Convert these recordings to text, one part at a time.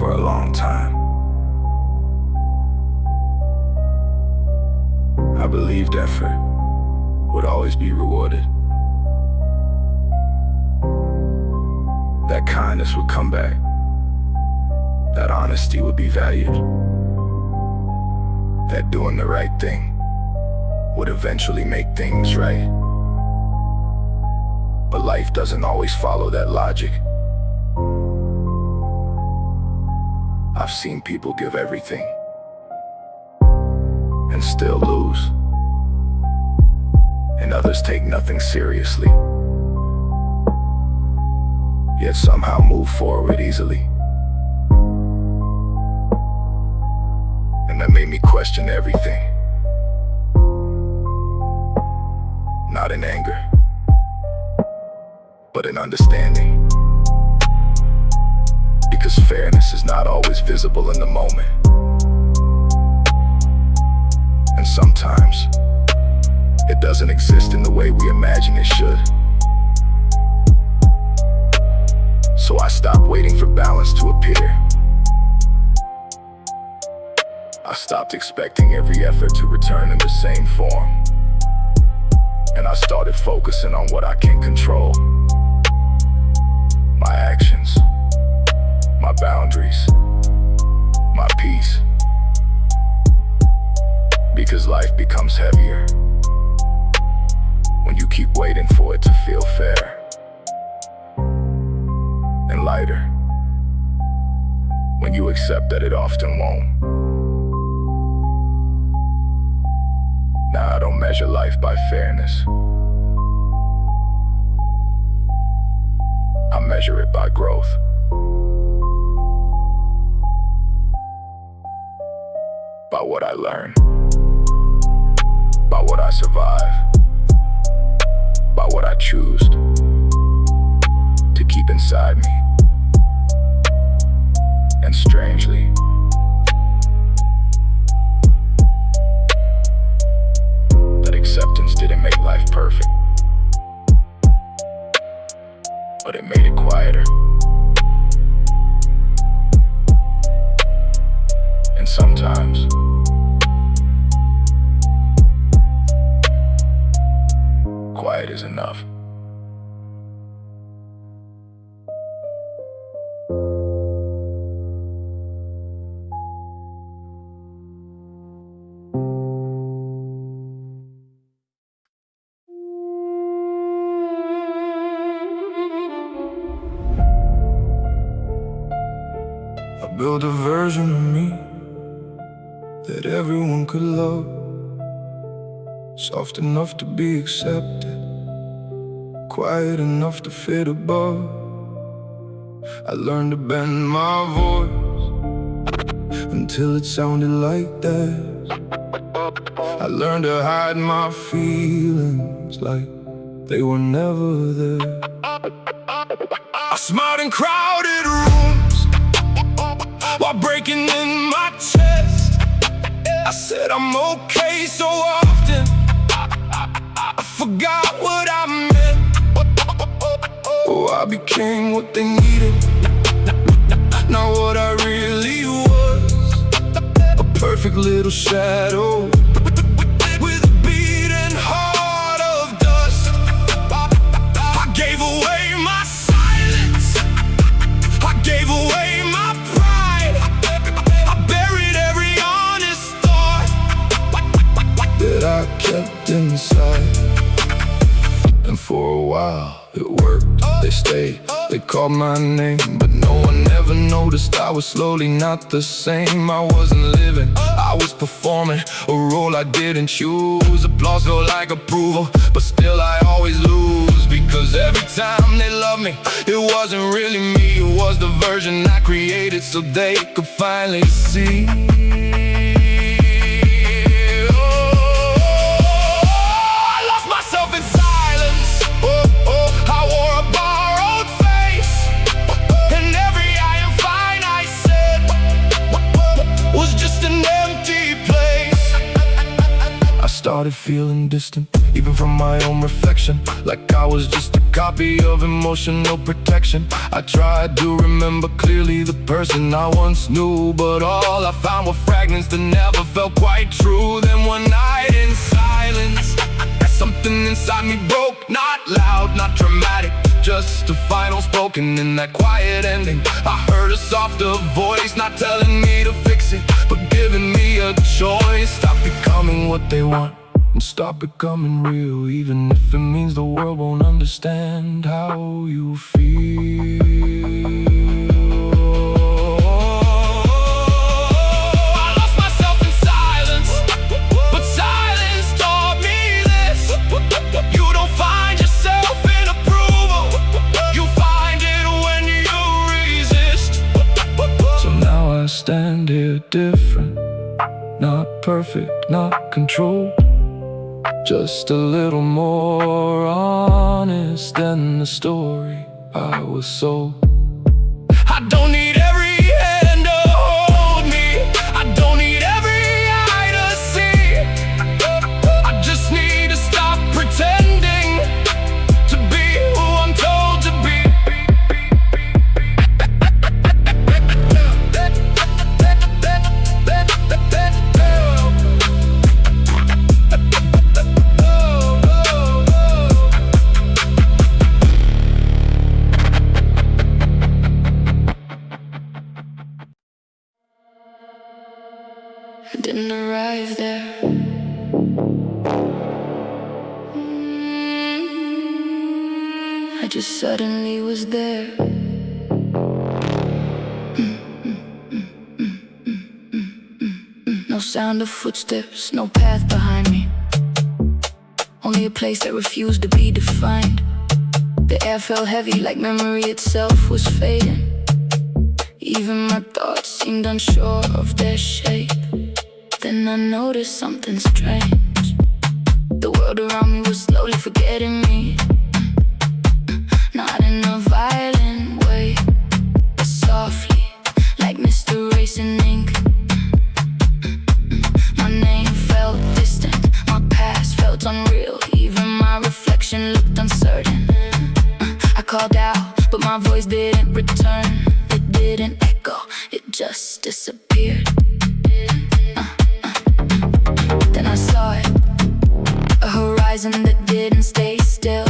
for a long time. I believed effort would always be rewarded. That kindness would come back. That honesty would be valued. That doing the right thing would eventually make things right. But life doesn't always follow that logic. I've seen people give everything and still lose, and others take nothing seriously, yet somehow move forward easily. And that made me question everything. Not in anger, but in understanding. Because fairness is not always visible in the moment. And sometimes it doesn't exist in the way we imagine it should. So I stopped waiting for balance to appear. I stopped expecting every effort to return in the same form. And I started focusing on what I can control. My actions, my boundaries, my peace. Because life becomes heavier when you keep waiting for it to feel fair, and lighter when you accept that it often won't. Now I don't measure life by fairness. I measure it by growth. By what I learn, by what I survive, by what I choose to keep inside me. And strangely, that acceptance didn't make life perfect, but it made it quieter. And sometimes quiet is enough. I built a version of me that everyone could love, soft enough to be accepted, quiet enough to fit above. I learned to bend my voice until it sounded like theirs. I learned to hide my feelings like they were never there. I smiled in crowded rooms while breaking in my chest. I said I'm okay so often I forgot what I meant. Oh, I became what they needed, not what I really was. A perfect little shadow with a beating heart of dust. I gave away my silence, I gave away my pride. I buried every honest thought that I kept inside. And for a while it worked, they stayed, they called my name, but no one ever noticed I was slowly not the same. I wasn't living, I was performing a role I didn't choose. Applause felt like approval, but still I always lose. Because every time they loved me, it wasn't really me, it was the version I created so they could finally see. Started feeling distant, even from my own reflection. Like I was just a copy of emotional protection. I tried to remember clearly the person I once knew, but all I found were fragments that never felt quite true. Then one night in silence, something inside me broke. Not loud, not dramatic, just a final spoken. In that quiet ending, I heard a softer voice, not telling me to fix it, but giving me a choice. Stop becoming what they want and stop becoming real, even if it means the world won't understand how you feel. I lost myself in silence, but silence taught me this: you don't find yourself in approval, you find it when you resist. So now I stand here different, not perfect, not controlled, just a little more honest than the story I was sold. I don't need every hand to hold me, I don't need every eye to see. I just need to stop pretending to be who I'm told to be. I didn't arrive there. I just suddenly was there. No sound of footsteps, no path behind me, only a place that refused to be defined. The air felt heavy, like memory itself was fading. Even my thoughts seemed unsure of their shape. Then I noticed something strange. The world around me was slowly forgetting me, not in a violent way, but softly, like mist erasing ink. My name felt distant, my past felt unreal, even my reflection looked uncertain. I called out, but my voice didn't return. It didn't echo, it just disappeared. Then I saw it, a horizon that didn't stay still.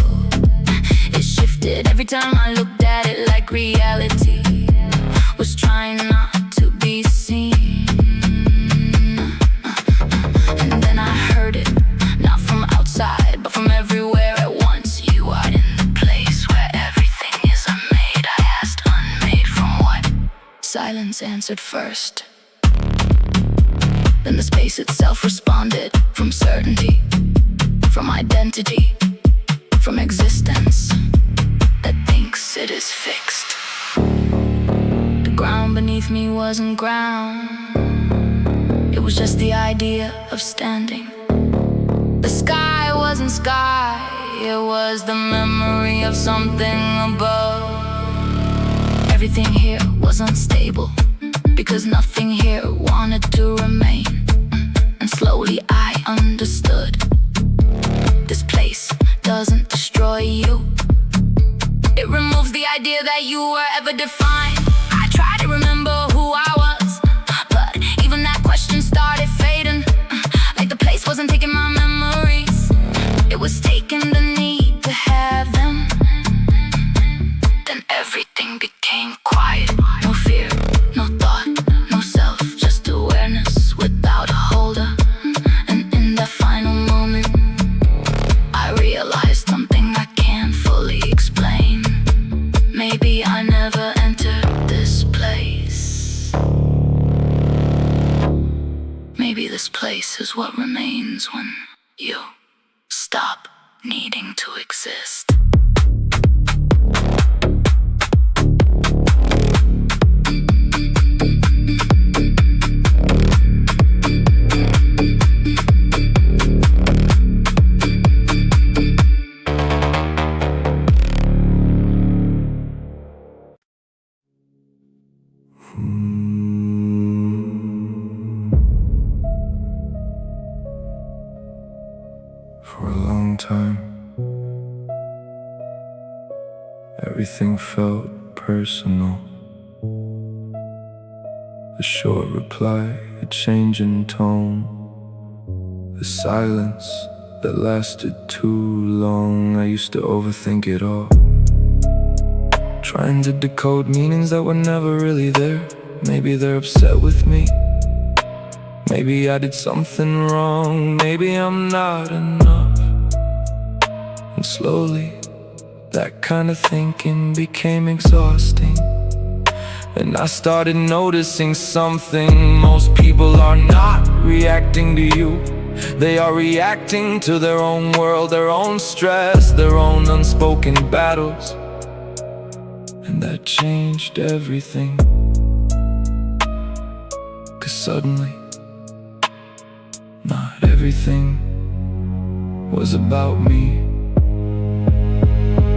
It shifted every time I looked at it, like reality was trying not to be seen. And then I heard it, not from outside, but from everywhere at once. You are in the place where everything is unmade. I asked, unmade from what? Silence answered first. Then the space itself responded, from certainty, from identity, from existence that thinks it is fixed. The ground beneath me wasn't ground, it was just the idea of standing. The sky wasn't sky, it was the memory of something above. Everything here was unstable, because nothing here wanted to remain. And slowly I understood, this place doesn't destroy you, it removes the idea that you were ever defined. I tried to remember who I was, but even that question started fading. Like the place wasn't taking my memories, it was taking the need to have them. Then everything became quiet, no fear, no thought, no self, just awareness without a holder. And in that final moment, I realized something I can't fully explain. Maybe I never entered this place. Maybe this place is what remains when you stop needing to exist. For a long time, everything felt personal. The short reply, a change in tone, the silence that lasted too long. I used to overthink it all, trying to decode meanings that were never really there. Maybe they're upset with me, maybe I did something wrong, maybe I'm not enough. And slowly, that kind of thinking became exhausting. And I started noticing something. Most people are not reacting to you, they are reacting to their own world, their own stress, their own unspoken battles. And that changed everything. 'Cause suddenly, not everything was about me.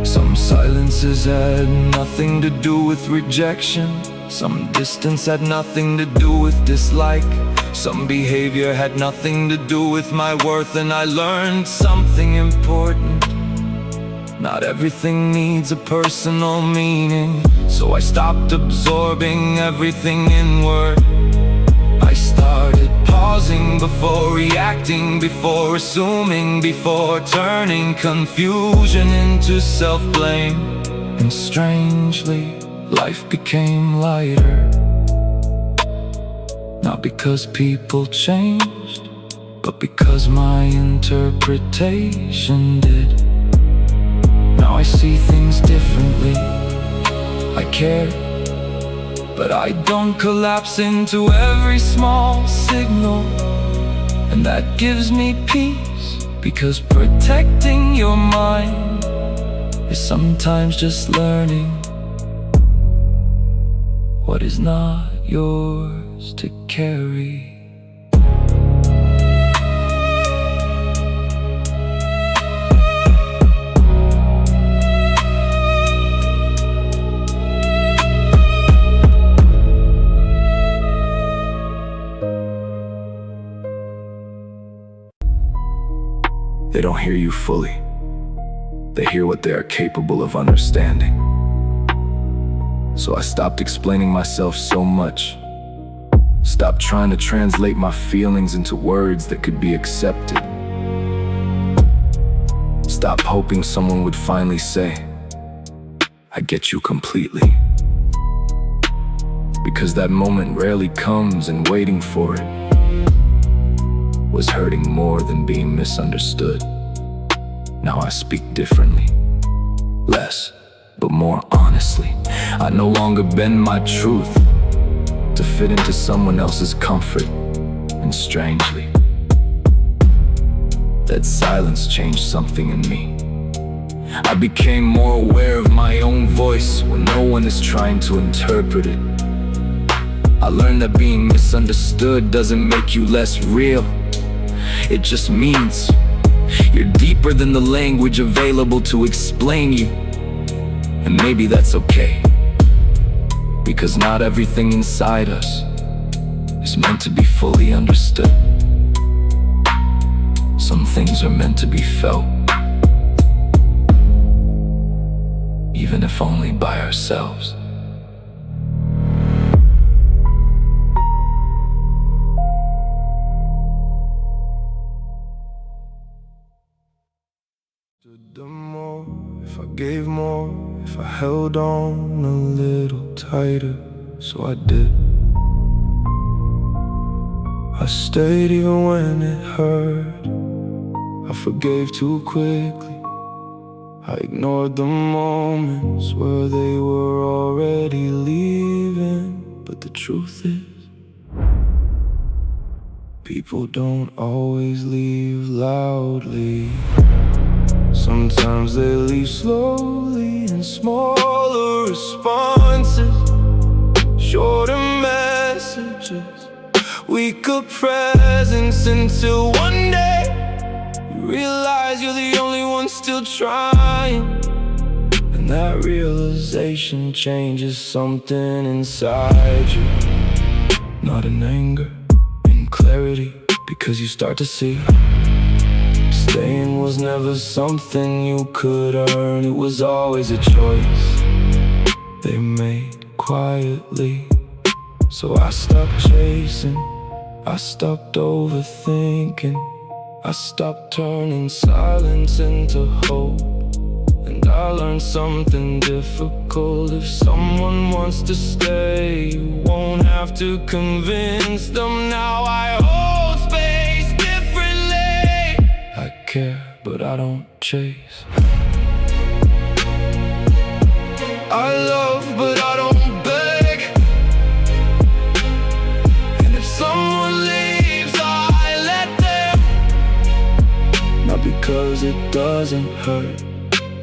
Some silences had nothing to do with rejection, some distance had nothing to do with dislike, some behavior had nothing to do with my worth. And I learned something important: not everything needs a personal meaning. So I stopped absorbing everything inward. I started pausing before reacting, before assuming, before turning confusion into self-blame. And strangely, life became lighter. Not because people changed, but because my interpretation did. Now I see things differently. I care, but I don't collapse into every small signal. And that gives me peace, because protecting your mind is sometimes just learning what is not yours to carry. They don't hear you fully, they hear what they are capable of understanding. So I stopped explaining myself so much, stopped trying to translate my feelings into words that could be accepted, stopped hoping someone would finally say, I get you completely. Because that moment rarely comes, and waiting for it was hurting more than being misunderstood. Now I speak differently, less, but more honestly. I no longer bend my truth to fit into someone else's comfort. And strangely, that silence changed something in me. I became more aware of my own voice when no one is trying to interpret it. I learned that being misunderstood doesn't make you less real. It just means you're deeper than the language available to explain you. And maybe that's okay, because not everything inside us is meant to be fully understood. Some things are meant to be felt, even if only by ourselves. If I gave more, if I held on a little tighter, so I did. I stayed even when it hurt. I forgave too quickly. I ignored the moments where they were already leaving. But the truth is, people don't always leave loudly. Sometimes they leave slowly in smaller responses, shorter messages, weaker presence, until one day you realize you're the only one still trying. And that realization changes something inside you. Not in anger, in clarity, because you start to see Staying was never something you could earn. It was always a choice they made quietly. So I stopped chasing, I stopped overthinking, I stopped turning silence into hope. And I learned something difficult: if someone wants to stay, you won't have to convince them. Now I hold space differently. I care, but I don't chase. I love, but I don't beg. And if someone leaves, I let them. Not because it doesn't hurt,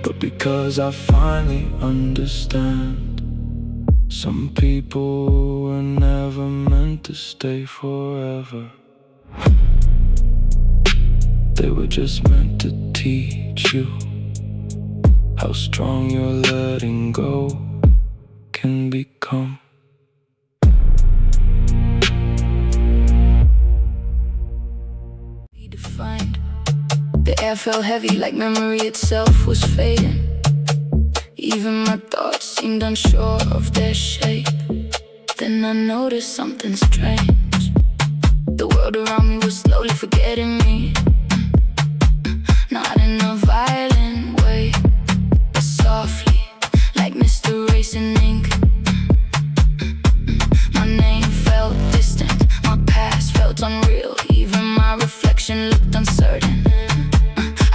but because I finally understand. Some people were never meant to stay forever. They were just meant to teach you how strong your letting go can become. Defined. The air felt heavy, like memory itself was fading. Even my thoughts seemed unsure of their shape. Then I noticed something strange. The world around me was slowly forgetting me. Not in a violent way, but softly, like mist erasing ink. My name felt distant, my past felt unreal. Even my reflection looked uncertain.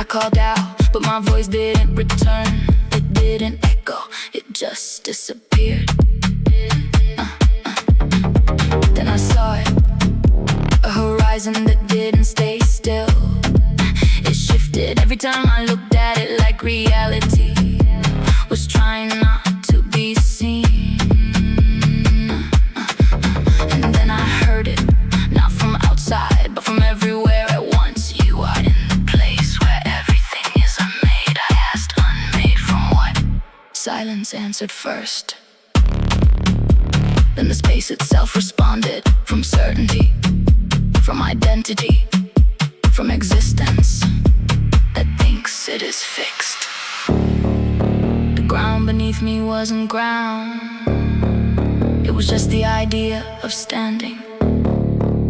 I called out, but my voice didn't return. It didn't echo, it just disappeared. Then I saw it, a horizon that didn't stay still. It shifted every time I looked at it, like reality was trying not to be seen. And then I heard it, not from outside, but from everywhere at once. You are in the place where everything is unmade. I asked, unmade from what? Silence answered first. Then the space itself responded, from certainty, from identity, from existence that thinks it is fixed. The ground beneath me wasn't ground, it was just the idea of standing.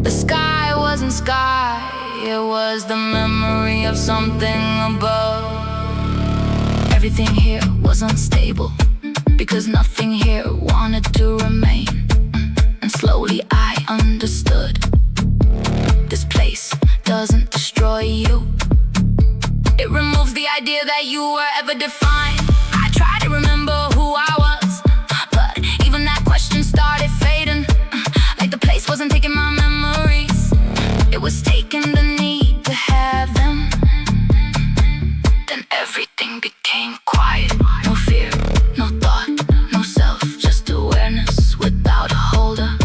The sky wasn't sky, it was the memory of something above. Everything here was unstable, because nothing here wanted to remain. And slowly I understood, this place doesn't destroy you, it removes the idea that you were ever defined. I tried to remember who I was, but even that question started fading. Like the place wasn't taking my memories, it was taking the need to have them. Then everything became quiet. No fear, no thought, no self, just awareness without a holder.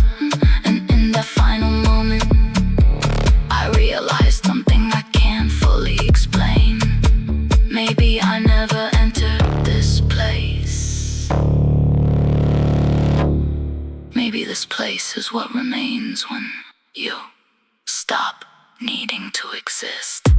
And in that final moment, I realized something I can't fully explain. Maybe I never entered this place. Maybe this place is what remains when you stop needing to exist.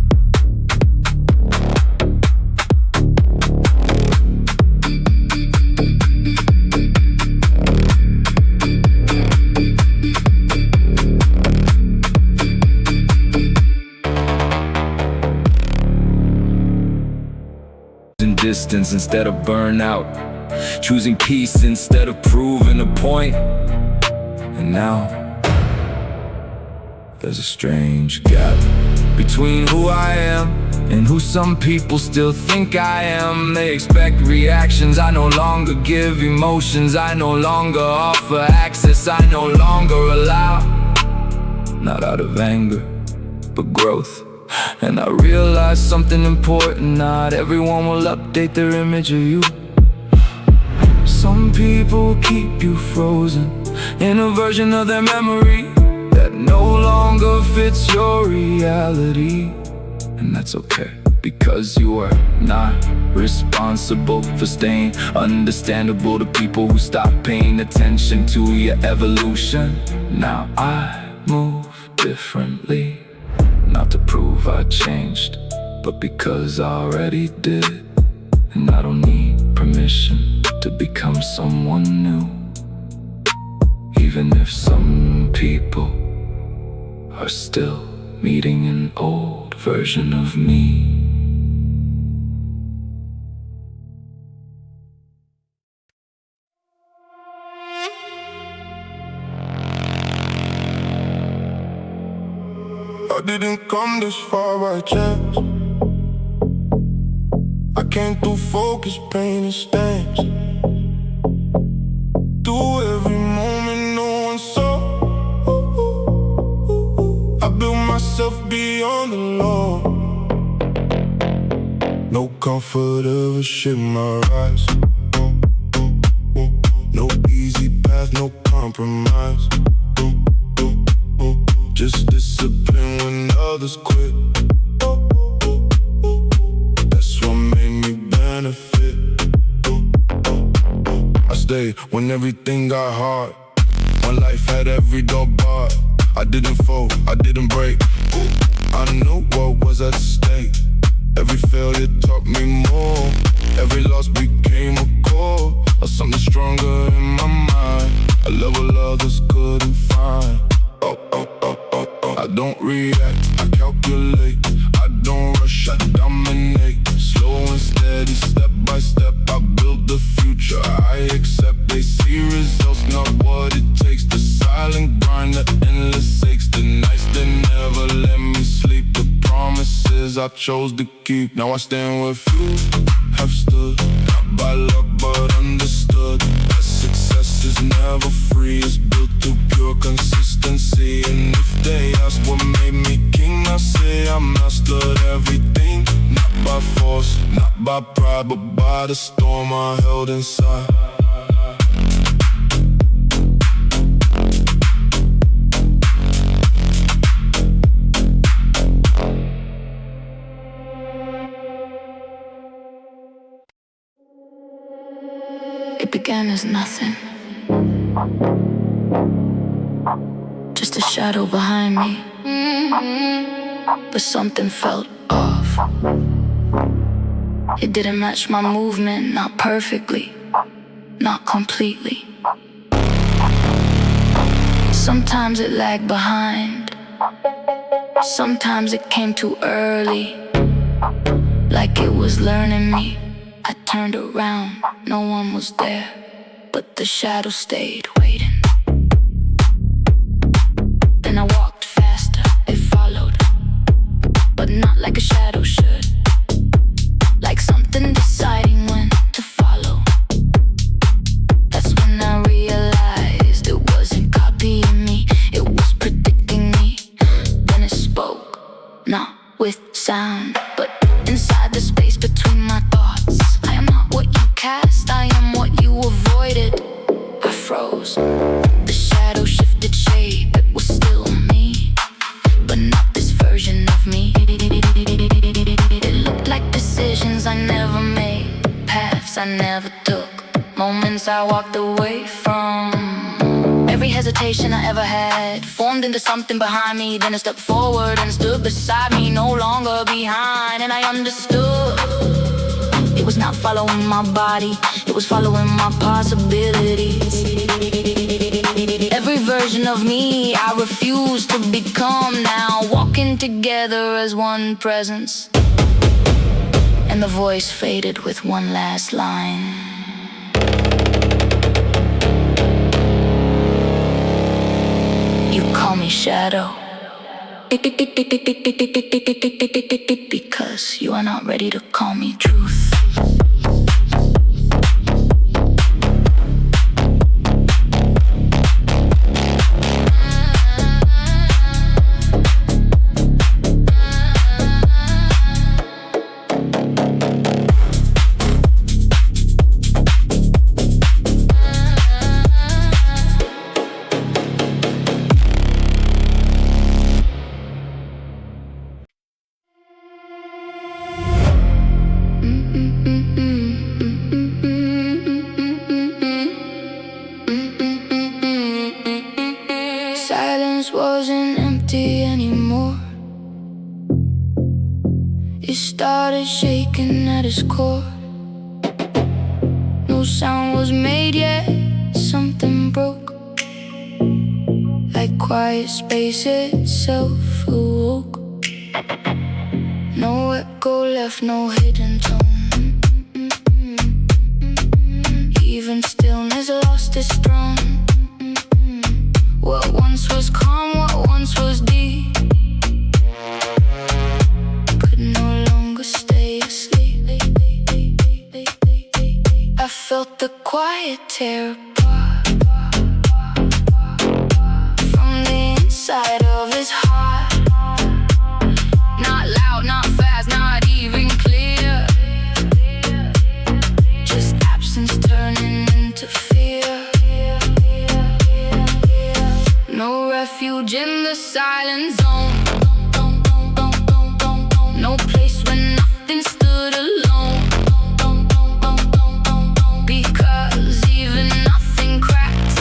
Distance instead of burnout, choosing peace instead of proving a point. And now there's a strange gap between who I am and who some people still think I am. They expect reactions, I no longer give emotions. I no longer offer access, I no longer allow. Not out of anger, but growth. And I realized something important: not everyone will update their image of you. Some people keep you frozen in a version of their memory that no longer fits your reality. And that's okay, because you are not responsible for staying understandable to people who stop paying attention to your evolution. Now I move differently, not to prove I changed, but because I already did. And I don't need permission to become someone new. Even if some people are still meeting an old version of me. I didn't come this far by chance. I came through focus, pain and stamps. Through every moment no one saw. I built myself beyond the law. No comfort ever shit my rise. No easy path, no compromise. Just discipline when others quit. That's what made me benefit. I stayed when everything got hard, when life had every door barred. I didn't fold, I didn't break. I knew what was at stake. Every failure taught me more. Every loss became a core of something stronger in my mind, a level others couldn't find. I don't react, I calculate. I don't rush, I dominate. Slow and steady, step by step, I build the future I accept. They see results, not what it takes. The silent grind, the endless aches. The nights that never let me sleep. The promises I chose to keep. Now I stand with you, have stood, not by luck but understood. That success is never free, it's built through pure consistency. And if they ask what made me king, I say I mastered everything. Not by force, not by pride, but by the storm I held inside. It began as nothing, just a shadow behind me. But something felt off. It didn't match my movement, not perfectly, not completely. Sometimes it lagged behind, sometimes it came too early, like it was learning me. I turned around, no one was there, but the shadow stayed waiting. Then I walked faster, it followed, but not like a shadow should. Like something deciding when to follow. That's when I realized it wasn't copying me, it was predicting me. Then it spoke, not with sound, but inside the space between my thoughts. I am not what you cast, I am what you avoided. I froze, the shadow shifted shape. It was still me, but not this version of me. It looked like decisions I never made, paths I never took, moments I walked away from. Every hesitation I ever had formed into something behind me. Then I stepped forward and stood beside me, no longer behind. And I understood it was not following my body, it was following my possibilities. Every version of me I refuse to become now, walking together as one presence. And the voice faded with one last line. You call me shadow, because you are not ready to call me truth. It started shaking at its core. No sound was made yet, something broke. Like quiet space itself awoke. No echo left, no hidden tone. Even stillness lost its throne. What once was calm, what once was deep, could no longer stay asleep. I felt the quiet tear apart from the inside of his heart. Not loud, not fast, not even clear. Just absence turning into fear. No refuge in the silent zone. No place where nothing stood alone. Because even nothing cracked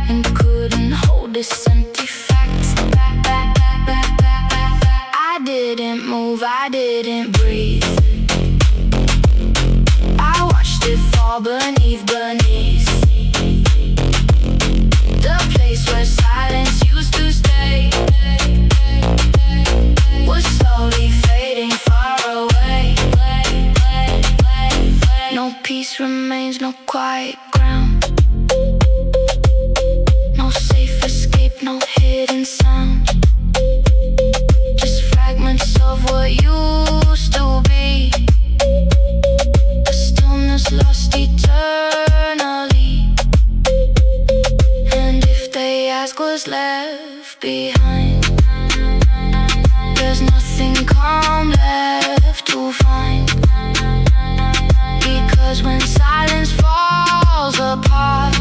and couldn't hold this empty fact. I didn't move, I didn't breathe. I watched it fall beneath. The place where silence used to stay was slowly fading far away. No peace remains, no quiet ground. No safe escape, no hidden sound. Just fragments of what used to be. A stillness lost eternally. And if they ask what's left behind, there's nothing calm left to find. Because when silence falls apart,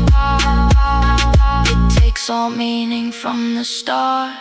it takes all meaning from the start.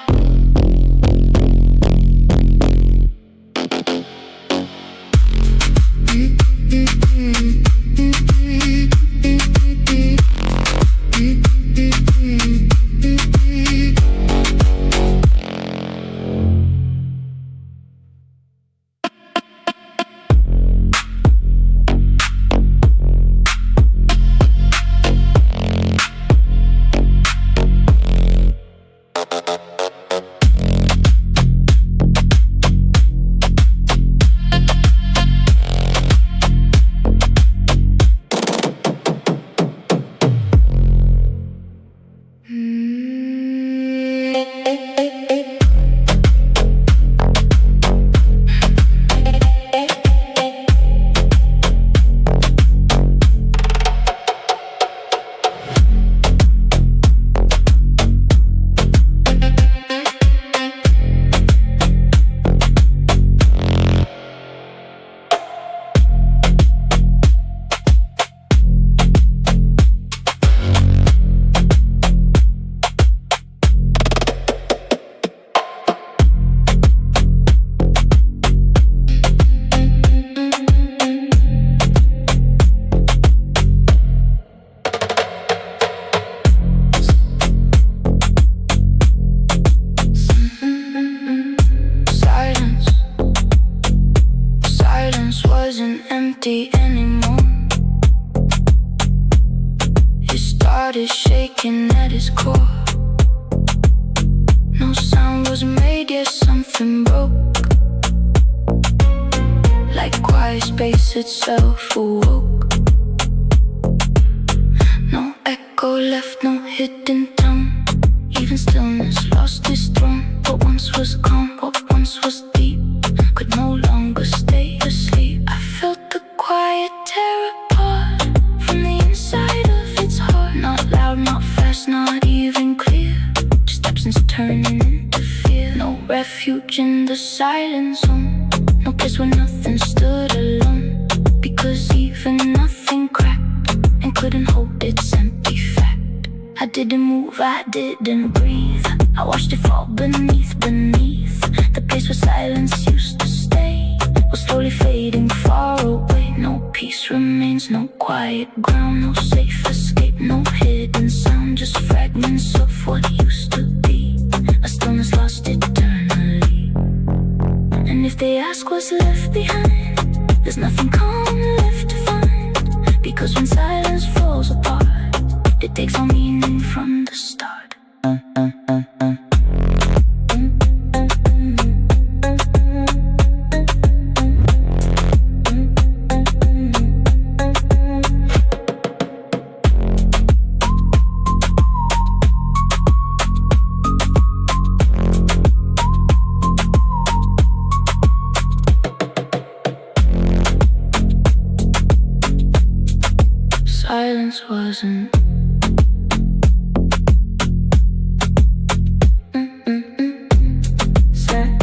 Anymore. It started shaking at its core. No sound was made, yet something broke. Like quiet space itself awoke. No echo left, no hidden tone. Even stillness lost its throne. What once was calm, what once was deep, could no longer stay asleep. I felt the quiet tear apart from the inside of its heart. Not loud, not fast, not even clear. Just absence turning into fear. No refuge in the silent zone. No place where nothing stood alone. Because even nothing cracked and couldn't hold its empty fact. I didn't move, I didn't breathe. I watched it fall beneath. The place where silence used to stay was slowly fading far away. No peace remains, no quiet ground. No safe escape, no hidden sound. Just fragments of what used to be. A stillness lost eternally. dusk was left behind. There's nothing calm left to find, because when silence falls apart, it takes all meaning from the start. Silence wasn't sad.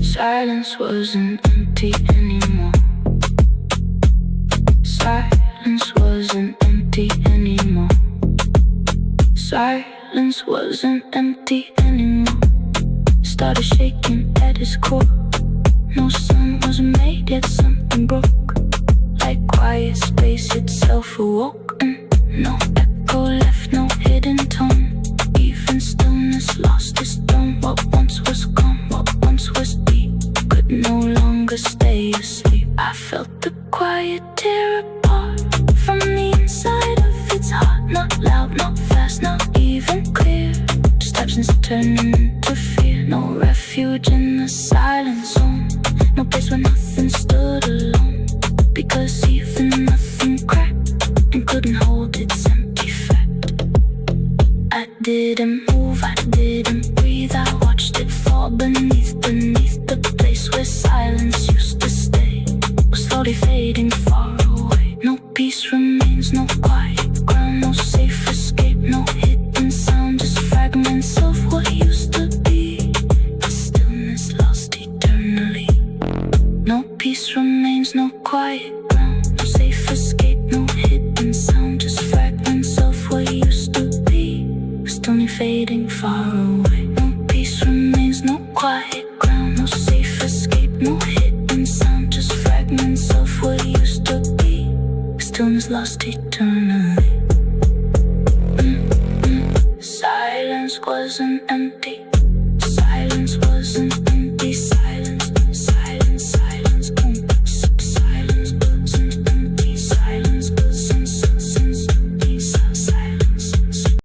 Silence wasn't empty anymore. Silence wasn't empty anymore. Silence wasn't empty anymore. Started shaking at its core. No sun was made, yet something broke. Like quiet space itself awoke, and no echo left, no hidden tone. Even stillness lost its tone. What once was calm, what once was deep, could no longer stay asleep. I felt the quiet tear apart from the inside of its heart. Not loud, not fast, not even clear. Just absence turning into fear. No refuge in the silent zone. No place where nothing stood alone, because even nothing cracked and couldn't hold its empty fact. I didn't move, I didn't breathe. I watched it fall beneath the place where silence used to stay. Was slowly fading far away. No peace remains, no quiet ground, no safe escape, no hidden sound, just fragments of what used to be. The stillness lost eternally. No peace remains, no quiet ground, no safe escape, no hidden sound, just fragments of what used to be. Just only fading far away. No peace remains, no quiet ground, no safe escape, no hidden sound, just fragments of what used to be. Stillness lost eternally. Silence wasn't empty. Silence wasn't empty.